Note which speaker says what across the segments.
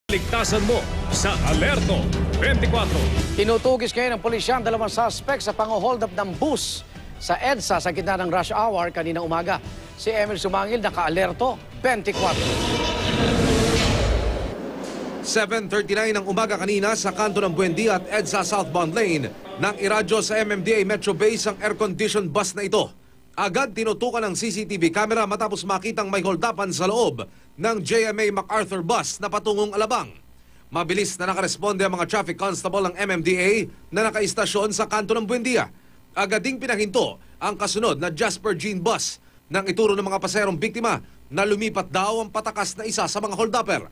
Speaker 1: Ligtasan mo sa Alerto 24.
Speaker 2: Tinutugis ngayon ng pulisya ang dalawang suspect sa pang-hold up ng bus sa EDSA sa gitna ng rush hour kanina umaga. Si Emil Sumangil naka-alerto 24.
Speaker 3: 7:39 ng umaga kanina sa kanto ng Buendia at EDSA southbound lane nang iradyo sa MMDA Metro Base ang air-conditioned bus na ito. Agad tinutukan ng CCTV camera matapos makitang may holdapan sa loob ng JMA MacArthur bus na patungong Alabang. Mabilis na nakaresponde ang mga traffic constable ng MMDA na nakaistasyon sa kanto ng Buendia. Agad ding pinahinto ang kasunod na Jasper Jean bus nang ituro ng mga paserong biktima na lumipat daw ang patakas na isa sa mga holdupper.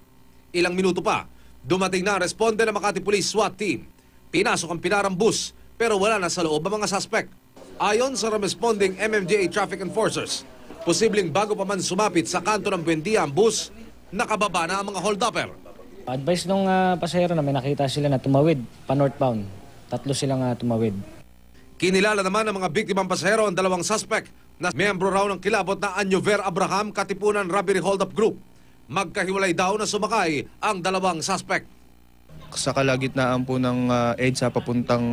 Speaker 3: Ilang minuto pa, dumating na ang responde ng Makati Police SWAT team. Pinasok ang pinarang bus pero wala na sa loob ang mga suspect. Ayon sa responding MMDA traffic enforcers, posibleng bago pa man sumapit sa kanto ng Buendia ang bus, nakababa na ang mga holdupper.
Speaker 4: Advice nung pasahero na may nakita sila na tumawid pa northbound. Tatlo silang tumawid.
Speaker 3: Kinilala naman ng mga biktimang pasahero ang dalawang suspect na miyembro raw ng kilabot na Anyover Abraham Katipunan Robbery Hold-Up Group. Magkahiwalay daw na sumakay ang dalawang suspect.
Speaker 5: Sa kalagitnaan po ng EDSA papuntang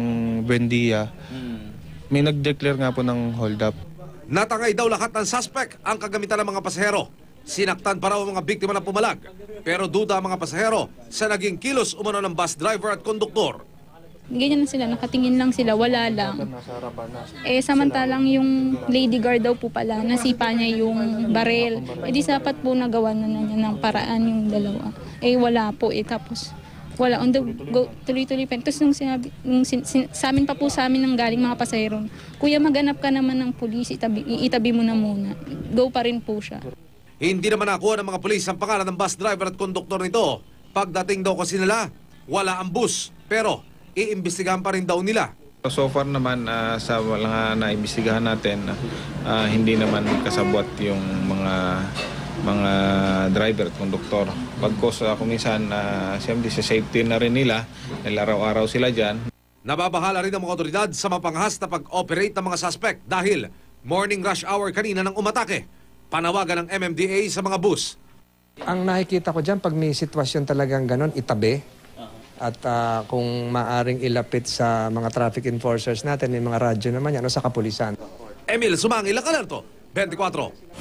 Speaker 5: Buendia, may nag-declare nga po ng hold-up.
Speaker 3: Natangay daw lahat ng suspect ang kagamitan ng mga pasahero. Sinaktan pa raw ang mga biktima na pumalag. Pero duda ang mga pasahero sa naging kilos umano ng bus driver at konduktor.
Speaker 6: Ganyan na sila, nakatingin lang sila, wala lang. Samantalang yung lady guard daw po pala, nasipa niya yung barel. Di sapat po nagawa na niya ng paraan yung dalawa. Wala po tapos wala, on the go, tuloy-tuloy pa. Tapos nung sinabi, sa amin pa po sa amin ng galing mga pasahero, kuya maganap ka naman ng pulis, itabi mo na muna. Go pa rin po siya.
Speaker 3: Hindi naman nakuha ng mga pulis ang pangalan ng bus driver at konduktor nito. Pagdating daw kasi nila, wala ang bus. Pero iimbestigahan pa rin daw nila.
Speaker 5: So far naman sa mga naimbestigahan natin, hindi naman kasabwat yung mga driver at konduktor. Pagkos kuminsan siyempre sa safety na rin nila, araw-araw sila dyan.
Speaker 3: Nababahala rin ang mga otoridad sa mapangahas na pag-operate ng mga suspect dahil morning rush hour kanina nang umatake. Panawagan ng MMDA sa mga bus.
Speaker 7: Ang nakikita ko dyan, pag may sitwasyon talagang ganon, itabi. At kung maaring ilapit sa mga traffic enforcers natin, may mga radyo naman yan, o sa kapulisan.
Speaker 3: Emil Sumangil, Alerto 24.